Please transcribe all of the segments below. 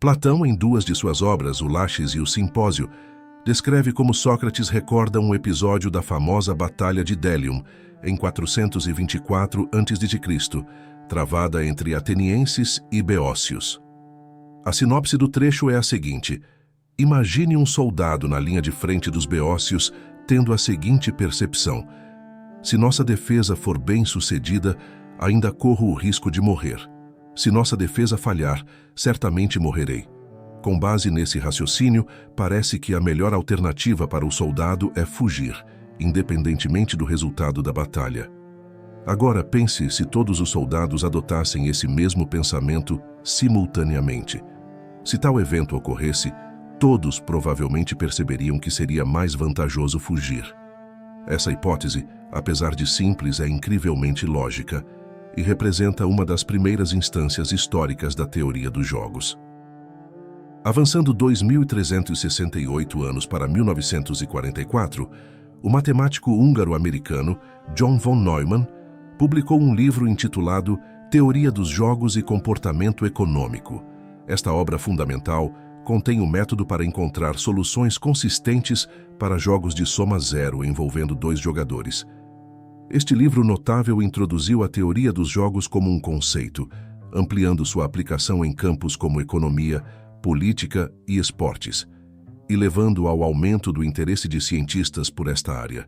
Platão, em duas de suas obras, o Laches e o Simpósio, descreve como Sócrates recorda um episódio da famosa Batalha de Délium, em 424 a.C., travada entre atenienses e beócios. A sinopse do trecho é a seguinte: imagine um soldado na linha de frente dos beócios tendo a seguinte percepção: se nossa defesa for bem sucedida, ainda corro o risco de morrer. Se nossa defesa falhar, certamente morrerei. Com base nesse raciocínio, parece que a melhor alternativa para o soldado é fugir, independentemente do resultado da batalha. Agora pense se todos os soldados adotassem esse mesmo pensamento simultaneamente. Se tal evento ocorresse, todos provavelmente perceberiam que seria mais vantajoso fugir. Essa hipótese, apesar de simples, é incrivelmente lógica e representa uma das primeiras instâncias históricas da teoria dos jogos. Avançando 2.368 anos para 1944, o matemático húngaro-americano John von Neumann publicou um livro intitulado Teoria dos Jogos e Comportamento Econômico. Esta obra fundamental contém o método para encontrar soluções consistentes para jogos de soma zero envolvendo dois jogadores. Este livro notável introduziu a teoria dos jogos como um conceito, ampliando sua aplicação em campos como economia, política e esportes, e levando ao aumento do interesse de cientistas por esta área.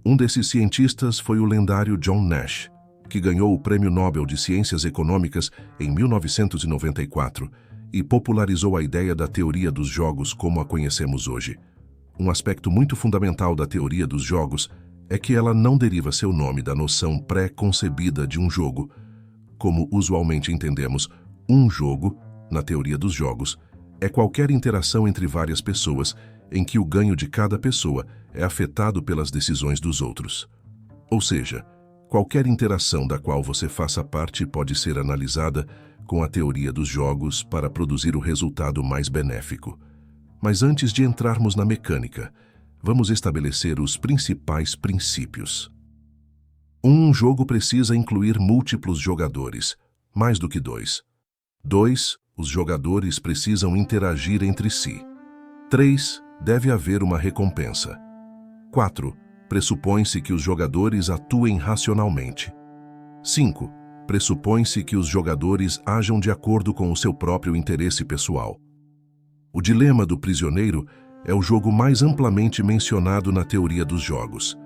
Um desses cientistas foi o lendário John Nash, que ganhou o Prêmio Nobel de Ciências Econômicas em 1994 e popularizou a ideia da teoria dos jogos como a conhecemos hoje. Um aspecto muito fundamental da teoria dos jogos é que ela não deriva seu nome da noção pré-concebida de um jogo. Como usualmente entendemos, um jogo, na teoria dos jogos, é qualquer interação entre várias pessoas em que o ganho de cada pessoa é afetado pelas decisões dos outros. Ou seja, qualquer interação da qual você faça parte pode ser analisada com a teoria dos jogos para produzir o resultado mais benéfico. Mas antes de entrarmos na mecânica, vamos estabelecer os principais princípios. Um jogo precisa incluir múltiplos jogadores, mais do que dois. 2. Os jogadores precisam interagir entre si. 3. Deve haver uma recompensa. 4. Pressupõe-se que os jogadores atuem racionalmente. 5. Pressupõe-se que os jogadores ajam de acordo com o seu próprio interesse pessoal. O dilema do prisioneiro é o jogo mais amplamente mencionado na teoria dos jogos.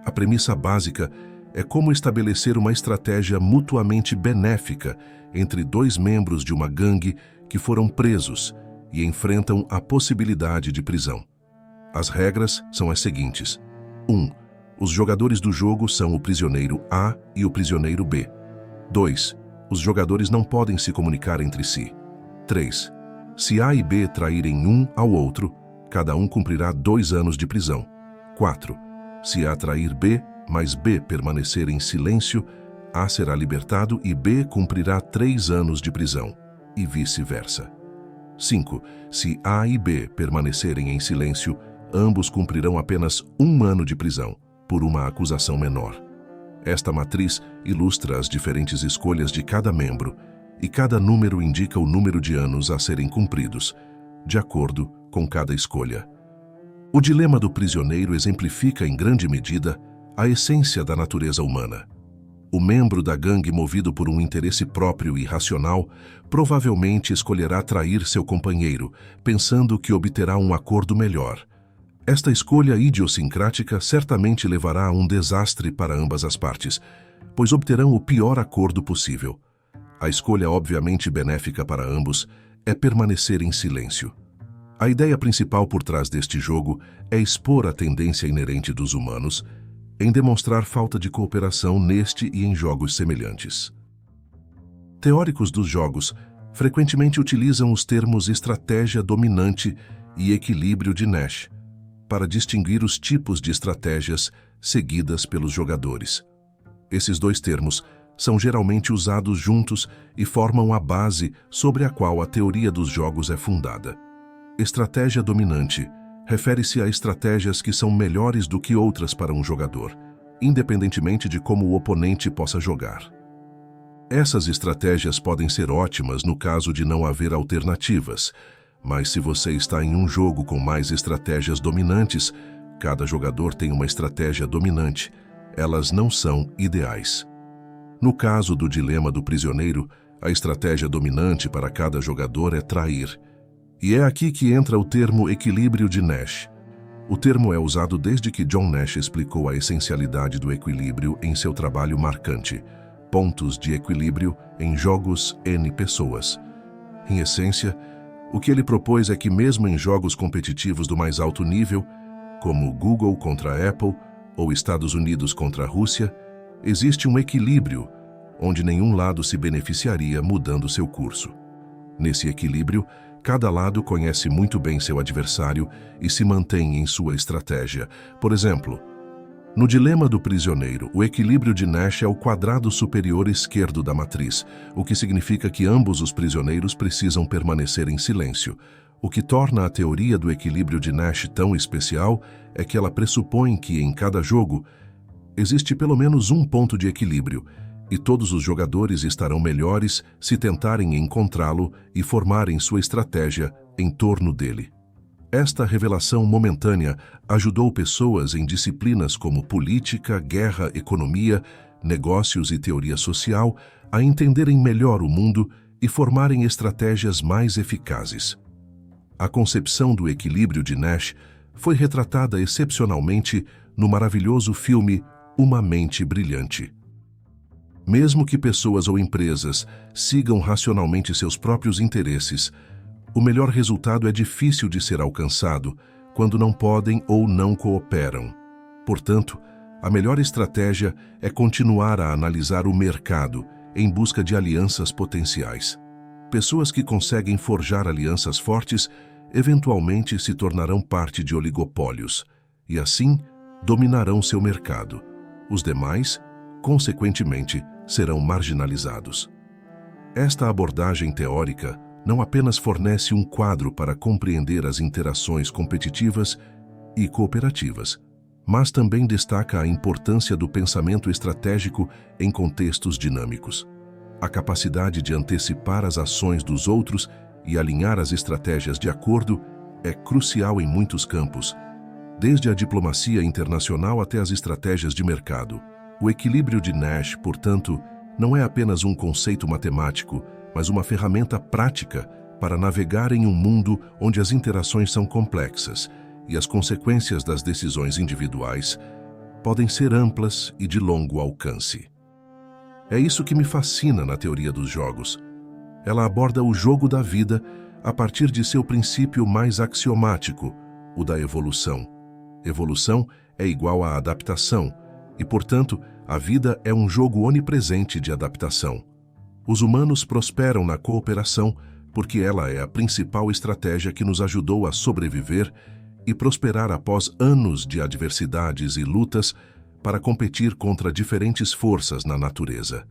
A premissa básica é como estabelecer uma estratégia mutuamente benéfica entre dois membros de uma gangue que foram presos e enfrentam a possibilidade de prisão. As regras são as seguintes. 1. Os jogadores do jogo são o prisioneiro A e o prisioneiro B. 2. Os jogadores não podem se comunicar entre si. 3. Se A e B traírem um ao outro, cada um cumprirá 2 anos de prisão. 4. Se A trair B, mas B permanecer em silêncio, A será libertado e B cumprirá 3 anos de prisão, e vice-versa. 5. Se A e B permanecerem em silêncio, ambos cumprirão apenas 1 ano de prisão, por uma acusação menor. Esta matriz ilustra as diferentes escolhas de cada membro, e cada número indica o número de anos a serem cumpridos, de acordo com cada escolha. O dilema do prisioneiro exemplifica em grande medida a essência da natureza humana. O membro da gangue movido por um interesse próprio e racional provavelmente escolherá trair seu companheiro, pensando que obterá um acordo melhor. Esta escolha idiosincrática certamente levará a um desastre para ambas as partes, pois obterão o pior acordo possível. A escolha obviamente benéfica para ambos é permanecer em silêncio. A ideia principal por trás deste jogo é expor a tendência inerente dos humanos em demonstrar falta de cooperação neste e em jogos semelhantes. Teóricos dos jogos frequentemente utilizam os termos estratégia dominante e equilíbrio de Nash para distinguir os tipos de estratégias seguidas pelos jogadores. Esses dois termos são geralmente usados juntos e formam a base sobre a qual a teoria dos jogos é fundada. Estratégia dominante refere-se a estratégias que são melhores do que outras para um jogador, independentemente de como o oponente possa jogar. Essas estratégias podem ser ótimas no caso de não haver alternativas, mas se você está em um jogo com mais estratégias dominantes, cada jogador tem uma estratégia dominante, elas não são ideais. No caso do dilema do prisioneiro, a estratégia dominante para cada jogador é trair. E é aqui que entra o termo equilíbrio de Nash. O termo é usado desde que John Nash explicou a essencialidade do equilíbrio em seu trabalho marcante, Pontos de Equilíbrio em Jogos N Pessoas. Em essência, o que ele propôs é que mesmo em jogos competitivos do mais alto nível, como Google contra a Apple ou Estados Unidos contra a Rússia, existe um equilíbrio onde nenhum lado se beneficiaria mudando seu curso. Nesse equilíbrio, cada lado conhece muito bem seu adversário e se mantém em sua estratégia. Por exemplo, no dilema do prisioneiro, o equilíbrio de Nash é o quadrado superior esquerdo da matriz, o que significa que ambos os prisioneiros precisam permanecer em silêncio. O que torna a teoria do equilíbrio de Nash tão especial é que ela pressupõe que, em cada jogo, existe pelo menos um ponto de equilíbrio, e todos os jogadores estarão melhores se tentarem encontrá-lo e formarem sua estratégia em torno dele. Esta revelação momentânea ajudou pessoas em disciplinas como política, guerra, economia, negócios e teoria social a entenderem melhor o mundo e formarem estratégias mais eficazes. A concepção do equilíbrio de Nash foi retratada excepcionalmente no maravilhoso filme Uma Mente Brilhante. Mesmo que pessoas ou empresas sigam racionalmente seus próprios interesses, o melhor resultado é difícil de ser alcançado quando não podem ou não cooperam. Portanto, a melhor estratégia é continuar a analisar o mercado em busca de alianças potenciais. Pessoas que conseguem forjar alianças fortes eventualmente se tornarão parte de oligopólios e, assim, dominarão seu mercado. Os demais, consequentemente, serão marginalizados. Esta abordagem teórica não apenas fornece um quadro para compreender as interações competitivas e cooperativas, mas também destaca a importância do pensamento estratégico em contextos dinâmicos. A capacidade de antecipar as ações dos outros e alinhar as estratégias de acordo é crucial em muitos campos, desde a diplomacia internacional até as estratégias de mercado. O equilíbrio de Nash, portanto, não é apenas um conceito matemático, mas uma ferramenta prática para navegar em um mundo onde as interações são complexas e as consequências das decisões individuais podem ser amplas e de longo alcance. É isso que me fascina na teoria dos jogos. Ela aborda o jogo da vida a partir de seu princípio mais axiomático, o da evolução. Evolução é igual a adaptação, e, portanto, a vida é um jogo onipresente de adaptação. Os humanos prosperam na cooperação porque ela é a principal estratégia que nos ajudou a sobreviver e prosperar após anos de adversidades e lutas para competir contra diferentes forças na natureza.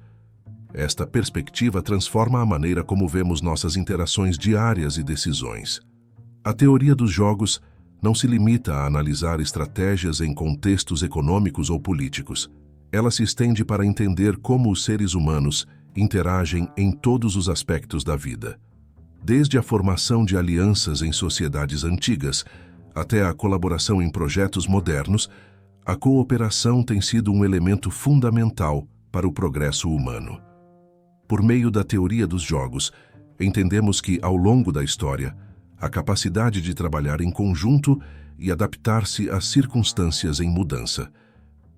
Esta perspectiva transforma a maneira como vemos nossas interações diárias e decisões. A teoria dos jogos não se limita a analisar estratégias em contextos econômicos ou políticos. Ela se estende para entender como os seres humanos interagem em todos os aspectos da vida. Desde a formação de alianças em sociedades antigas até a colaboração em projetos modernos, a cooperação tem sido um elemento fundamental para o progresso humano. Por meio da teoria dos jogos, entendemos que, ao longo da história, a capacidade de trabalhar em conjunto e adaptar-se às circunstâncias em mudança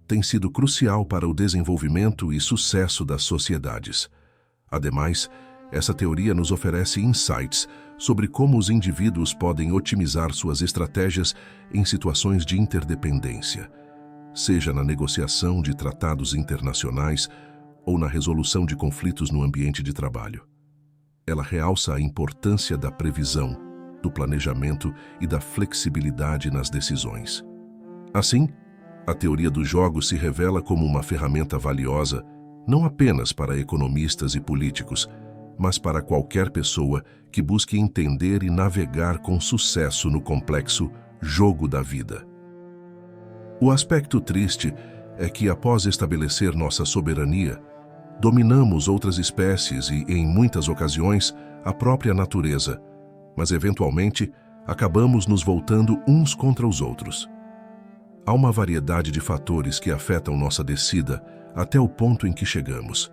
tem sido crucial para o desenvolvimento e sucesso das sociedades. Ademais, essa teoria nos oferece insights sobre como os indivíduos podem otimizar suas estratégias em situações de interdependência, seja na negociação de tratados internacionais ou na resolução de conflitos no ambiente de trabalho. Ela realça a importância da previsão, do planejamento e da flexibilidade nas decisões. Assim, a teoria dos jogos se revela como uma ferramenta valiosa não apenas para economistas e políticos, mas para qualquer pessoa que busque entender e navegar com sucesso no complexo jogo da vida. O aspecto triste é que, após estabelecer nossa soberania, dominamos outras espécies e, em muitas ocasiões, a própria natureza, mas eventualmente acabamos nos voltando uns contra os outros. Há uma variedade de fatores que afetam nossa descida até o ponto em que chegamos,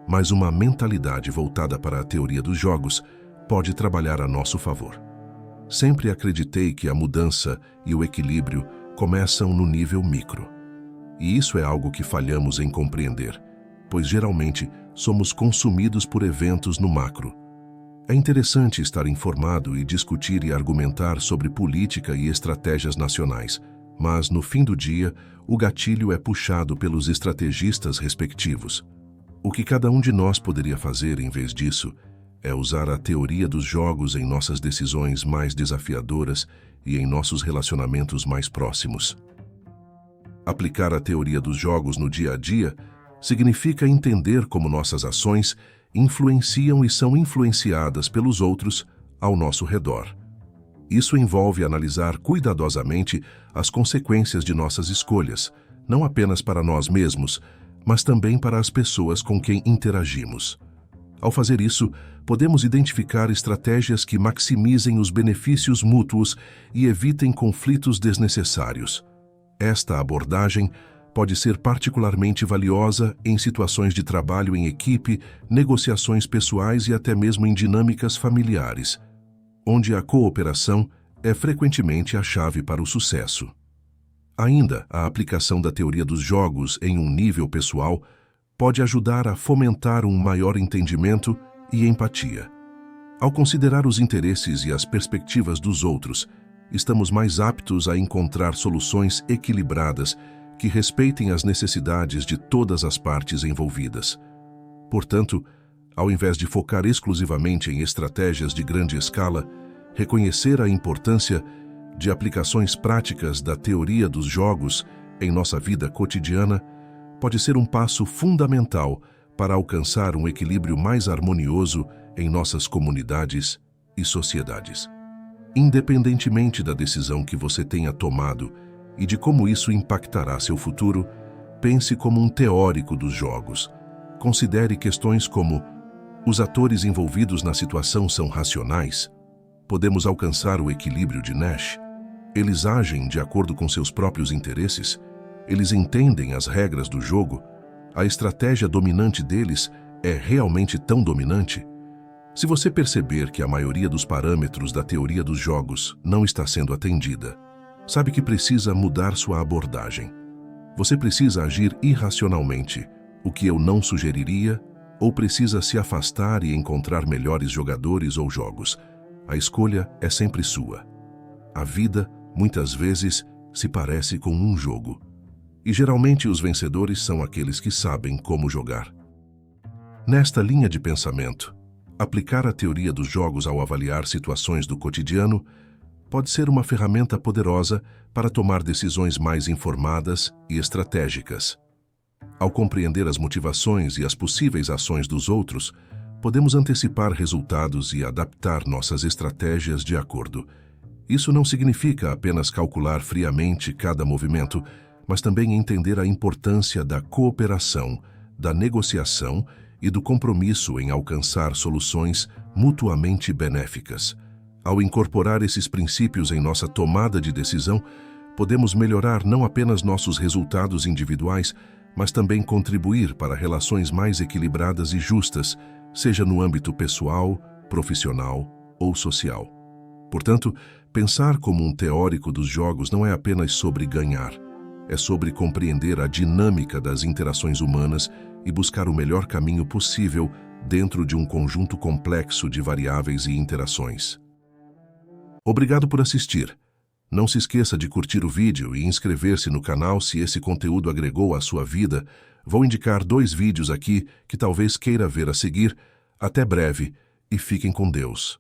mas uma mentalidade voltada para a teoria dos jogos pode trabalhar a nosso favor. Sempre acreditei que a mudança e o equilíbrio começam no nível micro. E isso é algo que falhamos em compreender, pois geralmente somos consumidos por eventos no macro. É interessante estar informado e discutir e argumentar sobre política e estratégias nacionais, mas no fim do dia, o gatilho é puxado pelos estrategistas respectivos. O que cada um de nós poderia fazer em vez disso é usar a teoria dos jogos em nossas decisões mais desafiadoras e em nossos relacionamentos mais próximos. Aplicar a teoria dos jogos no dia a dia significa entender como nossas ações influenciam e são influenciadas pelos outros ao nosso redor. Isso envolve analisar cuidadosamente as consequências de nossas escolhas, não apenas para nós mesmos, mas também para as pessoas com quem interagimos. Ao fazer isso, podemos identificar estratégias que maximizem os benefícios mútuos e evitem conflitos desnecessários. Esta abordagem pode ser particularmente valiosa em situações de trabalho em equipe, negociações pessoais e até mesmo em dinâmicas familiares, onde a cooperação é frequentemente a chave para o sucesso. Ainda, a aplicação da teoria dos jogos em um nível pessoal pode ajudar a fomentar um maior entendimento e empatia. Ao considerar os interesses e as perspectivas dos outros, estamos mais aptos a encontrar soluções equilibradas que respeitem as necessidades de todas as partes envolvidas. Portanto, ao invés de focar exclusivamente em estratégias de grande escala, reconhecer a importância de aplicações práticas da teoria dos jogos em nossa vida cotidiana pode ser um passo fundamental para alcançar um equilíbrio mais harmonioso em nossas comunidades e sociedades. Independentemente da decisão que você tenha tomado e de como isso impactará seu futuro, pense como um teórico dos jogos. Considere questões como: os atores envolvidos na situação são racionais? Podemos alcançar o equilíbrio de Nash? Eles agem de acordo com seus próprios interesses? Eles entendem as regras do jogo? A estratégia dominante deles é realmente tão dominante? Se você perceber que a maioria dos parâmetros da teoria dos jogos não está sendo atendida, sabe que precisa mudar sua abordagem. Você precisa agir irracionalmente, o que eu não sugeriria, ou precisa se afastar e encontrar melhores jogadores ou jogos. A escolha é sempre sua. A vida, muitas vezes, se parece com um jogo. E geralmente os vencedores são aqueles que sabem como jogar. Nesta linha de pensamento, aplicar a teoria dos jogos ao avaliar situações do cotidiano pode ser uma ferramenta poderosa para tomar decisões mais informadas e estratégicas. Ao compreender as motivações e as possíveis ações dos outros, podemos antecipar resultados e adaptar nossas estratégias de acordo. Isso não significa apenas calcular friamente cada movimento, mas também entender a importância da cooperação, da negociação e do compromisso em alcançar soluções mutuamente benéficas. Ao incorporar esses princípios em nossa tomada de decisão, podemos melhorar não apenas nossos resultados individuais, mas também contribuir para relações mais equilibradas e justas, seja no âmbito pessoal, profissional ou social. Portanto, pensar como um teórico dos jogos não é apenas sobre ganhar, é sobre compreender a dinâmica das interações humanas e buscar o melhor caminho possível dentro de um conjunto complexo de variáveis e interações. Obrigado por assistir. Não se esqueça de curtir o vídeo e inscrever-se no canal se esse conteúdo agregou à sua vida. Vou indicar 2 vídeos aqui que talvez queira ver a seguir. Até breve e fiquem com Deus.